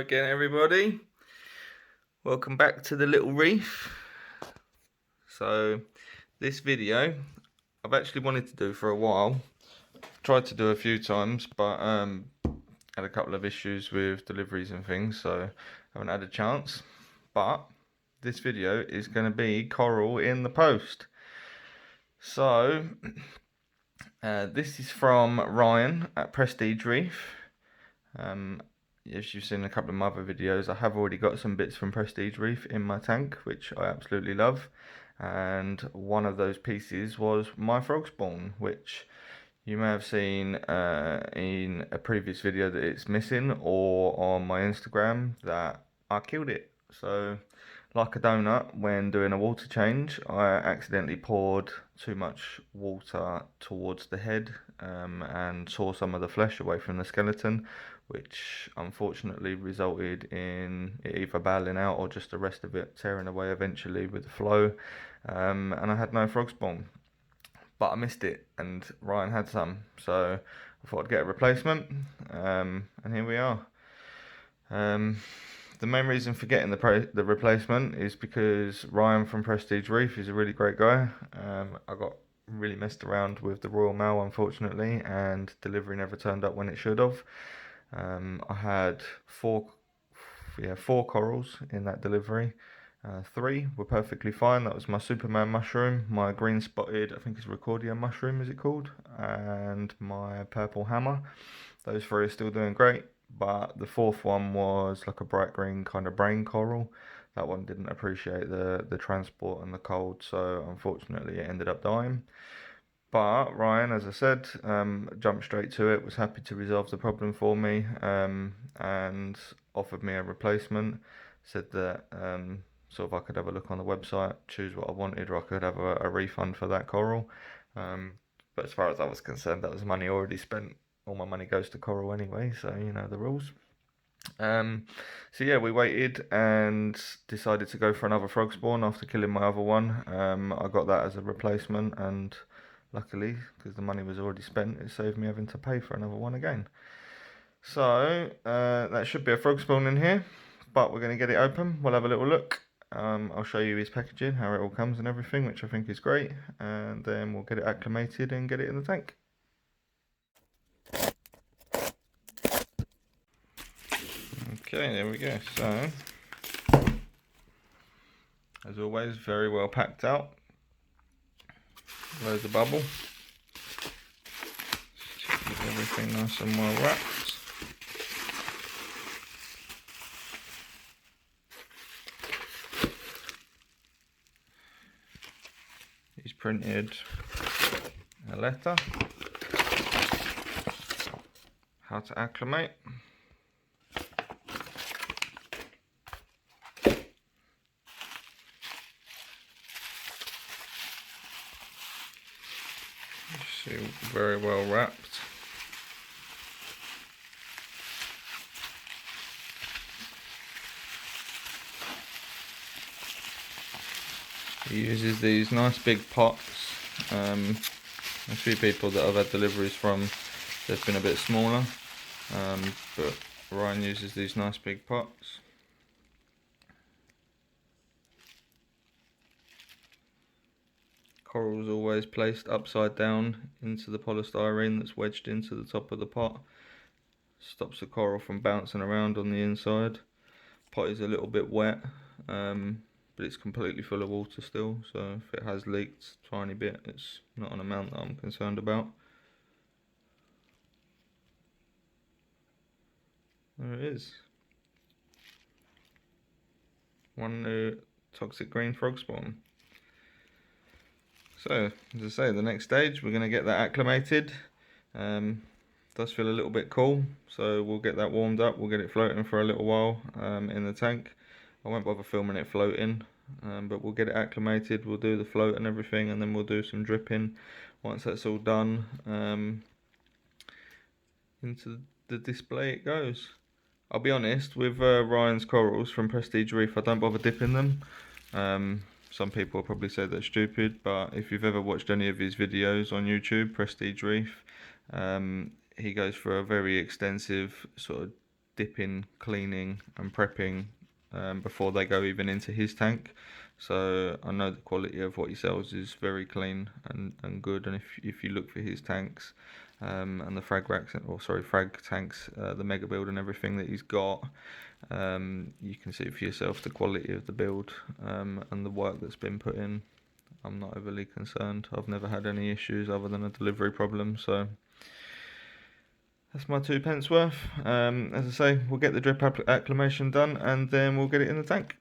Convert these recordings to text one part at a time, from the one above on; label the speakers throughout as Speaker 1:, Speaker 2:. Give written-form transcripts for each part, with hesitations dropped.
Speaker 1: again, everybody. Welcome back to the little reef. So this video I've actually wanted to do for a while. Tried to do a few times, but had a couple of issues with deliveries and things, so haven't had a chance. But this video is going to be coral in the post. So this is from Ryan at Prestige Reef. As you've seen in a couple of my other videos, I have already got some bits from Prestige Reef in my tank, which I absolutely love. And one of those pieces was my frogspawn, which you may have seen in a previous video that it's missing, or on my Instagram that I killed it. So, like a donut, when doing a water change, I accidentally poured too much water towards the head and tore some of the flesh away from the skeleton, which unfortunately resulted in it either battling out or just the rest of it tearing away eventually with the flow. And I had no frog spawn, but I missed it, and Ryan had some, so I thought I'd get a replacement, and here we are. The main reason for getting the replacement is because Ryan from Prestige Reef is a really great guy. I got really messed around with the Royal Mail, unfortunately, and delivery never turned up when it should have. I had four corals in that delivery. 3 were perfectly fine. That was my Superman mushroom, my green spotted, I think it's Recordia mushroom, is it called, and my purple hammer. Those 3 are still doing great, but the 4th one was like a bright green kind of brain coral. That one didn't appreciate the transport and the cold, so unfortunately it ended up dying. But Ryan, as I said, jumped straight to it, was happy to resolve the problem for me, and offered me a replacement. Said that sort of I could have a look on the website, choose what I wanted, or I could have a refund for that coral. But as far as I was concerned, that was money already spent. All my money goes to coral anyway, so you know the rules. So yeah, we waited and decided to go for another frog spawn after killing my other one. I got that as a replacement, and luckily, because the money was already spent, it saved me having to pay for another one again. So that should be a frog spawn in here, but we're going to get it open. We'll have a little look. I'll show you his packaging, how it all comes and everything, which I think is great, and then we'll get it acclimated and get it in the tank. Okay, there we go. So, as always, very well packed out. Loads of bubble. Keep everything nice and well wrapped. He's printed a letter, how to acclimate. See, very well wrapped. He uses these nice big pots. A few people that I've had deliveries from, they've been a bit smaller, but Ryan uses these nice big pots. Coral's always placed upside down into the polystyrene that's wedged into the top of the pot. Stops the coral from bouncing around on the inside. Pot is a little bit wet, but it's completely full of water still, so if it has leaked a tiny bit, it's not an amount that I'm concerned about. There it is. One new toxic green frog spawn. So, as I say, the next stage, we're going to get that acclimated. Does feel a little bit cool, so we'll get that warmed up, we'll get it floating for a little while in the tank. I won't bother filming it floating, but we'll get it acclimated, we'll do the float and everything, and then we'll do some dripping. Once that's all done, into the display it goes. I'll be honest, with Ryan's corals from Prestige Reef, I don't bother dipping them. Some people will probably say that's stupid, but if you've ever watched any of his videos on YouTube, Prestige Reef, he goes for a very extensive sort of dipping, cleaning and prepping before they go even into his tank. So I know the quality of what he sells is very clean and good, and if you look for his tanks and the frag racks, or sorry, frag tanks, the mega build and everything that he's got, you can see for yourself the quality of the build and the work that's been put in. I'm not overly concerned. I've never had any issues other than a delivery problem, so that's my 2p worth. As I say, we'll get the drip acclimation done and then we'll get it in the tank.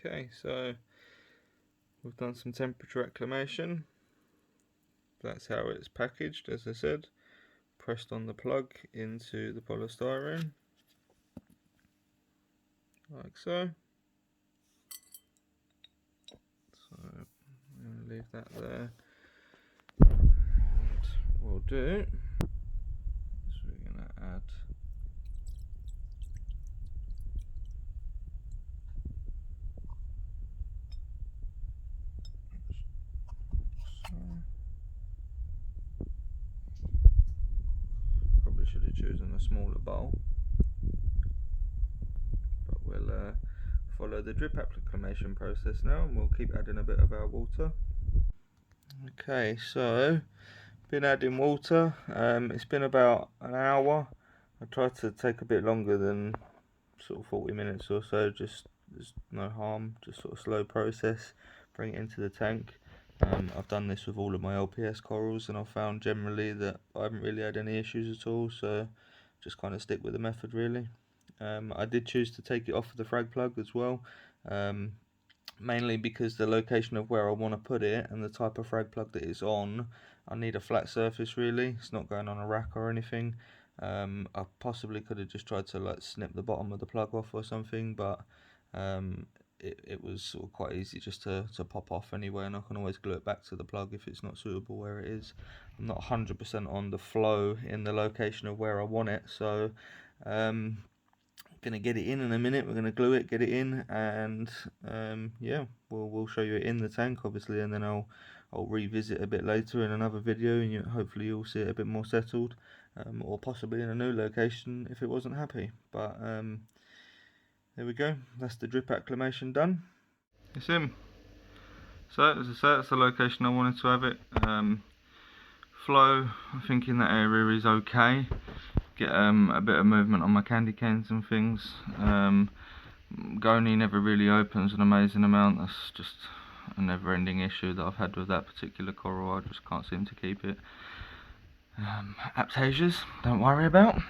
Speaker 1: Okay, so we've done some temperature acclimation. That's how it's packaged, as I said. Pressed on the plug into the polystyrene, like so. So I'm going to leave that there. And what we'll do is we're going to add probably should have chosen a smaller bowl, but we'll follow the drip acclimation process now, and we'll keep adding a bit of our water. Okay, so been adding water. It's been about an hour. I tried to take a bit longer than sort of 40 minutes or so, just there's no harm, just sort of slow process, bring it into the tank. I've done this with all of my LPS corals and I've found generally that I haven't really had any issues at all, so just kind of stick with the method really. I did choose to take it off of the frag plug as well, mainly because the location of where I want to put it and the type of frag plug that it's on, I need a flat surface really. It's not going on a rack or anything. I possibly could have just tried to like snip the bottom of the plug off or something, but it was sort of quite easy just to pop off anyway, and I can always glue it back to the plug if it's not suitable where it is. I'm not 100% on the flow in the location of where I want it, so gonna get it in a minute. We're gonna glue it, get it in, and yeah, we'll show you it in the tank obviously, and then I'll revisit a bit later in another video, and hopefully you'll see it a bit more settled, or possibly in a new location if it wasn't happy. But there we go, that's the drip acclimation done. It's in. So as I say, that's the location I wanted to have it. Flow, I think in that area is okay. Get a bit of movement on my candy canes and things. Goni never really opens an amazing amount. That's just a never-ending issue that I've had with that particular coral. I just can't seem to keep it. Aptasias, don't worry about.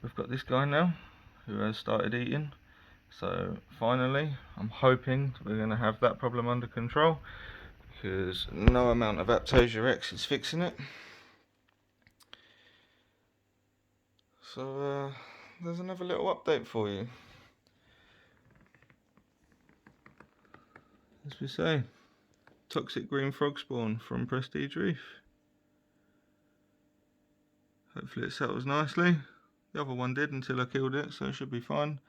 Speaker 1: We've got this guy now who has started eating. So finally, I'm hoping we're going to have that problem under control, because no amount of Aptasia X is fixing it. So there's another little update for you. As we say, toxic green frog spawn from Prestige Reef. Hopefully it settles nicely. The other one did until I killed it, so it should be fine.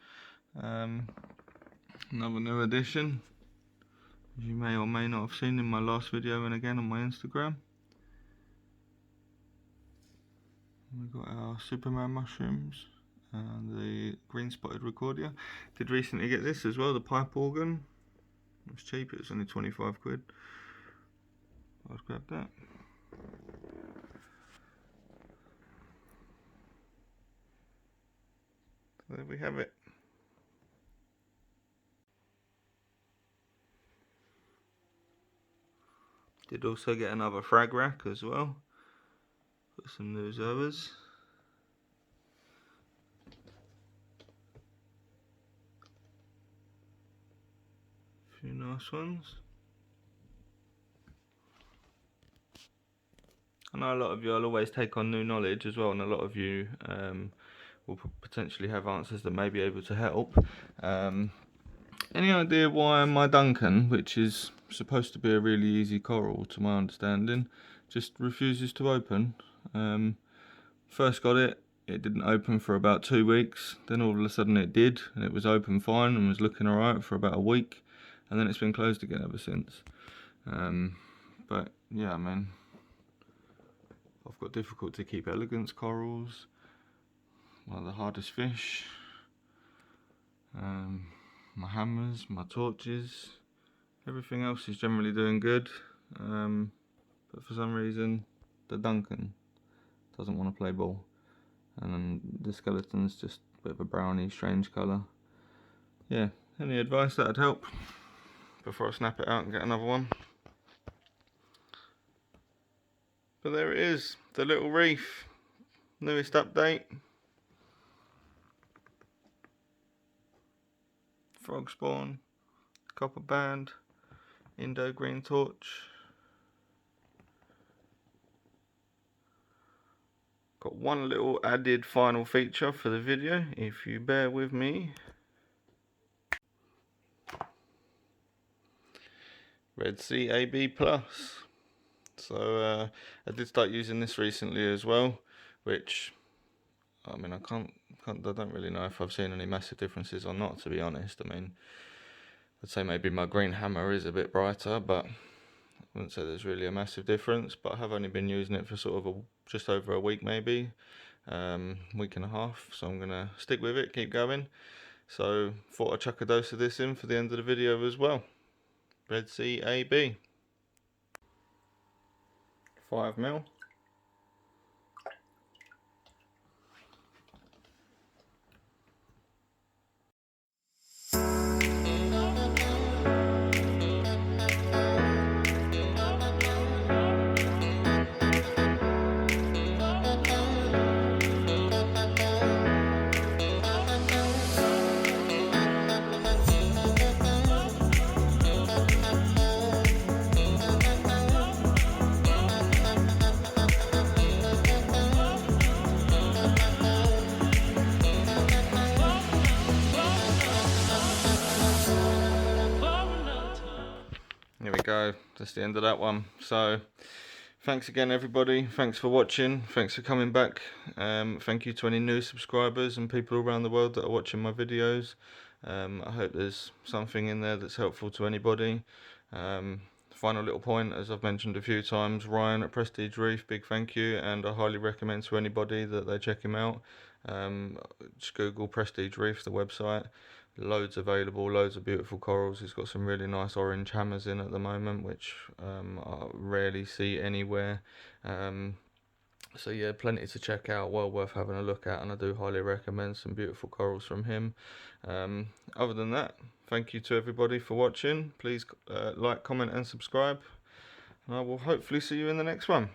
Speaker 1: Another new addition, as you may or may not have seen in my last video and again on my Instagram. We've got our Superman mushrooms and the green spotted recordia. Did recently get this as well, the pipe organ. It was cheap, it was only 25 quid. I'd grab that. So there we have it. Did also get another frag rack as well. Got some new zoas. A few nice ones. I know a lot of you will always take on new knowledge as well, and a lot of you will potentially have answers that may be able to help. Any idea why my Duncan, which is supposed to be a really easy coral to my understanding, just refuses to open. First got it, it didn't open for about 2 weeks, then all of a sudden it did, and it was open fine and was looking alright for about a week, and then it's been closed again ever since. But yeah, I mean, I've got difficulty to keep elegance corals, one of the hardest fish, my hammers, my torches, everything else is generally doing good, but for some reason the Duncan doesn't want to play ball, and then the skeleton's just a bit of a browny strange colour. Yeah, any advice that'd help before I snap it out and get another one? But there it is, the little reef, newest update. Frog spawn, copper band, Indo green torch. Got one little added final feature for the video, if you bear with me. RedSea AB Plus. So I did start using this recently as well, which, I mean, I don't really know if I've seen any massive differences or not, to be honest. I mean, I'd say maybe my green hammer is a bit brighter, but I wouldn't say there's really a massive difference. But I have only been using it for sort of just over a week, maybe, week and a half. So I'm gonna stick with it, keep going. So thought I'd chuck a dose of this in for the end of the video as well. RedSea AB, 5mm. There we go, that's the end of that one. So thanks again everybody, thanks for watching, thanks for coming back. Thank you to any new subscribers and people around the world that are watching my videos. I hope there's something in there that's helpful to anybody. Final little point, as I've mentioned a few times, Ryan at Prestige Reef, big thank you, and I highly recommend to anybody that they check him out. Just Google Prestige Reef, the website. Loads available, loads of beautiful corals. He's got some really nice orange hammers in at the moment, which I rarely see anywhere. So yeah, plenty to check out, well worth having a look at, and I do highly recommend some beautiful corals from him. Other than that, thank you to everybody for watching. Please like, comment and subscribe, and I will hopefully see you in the next one.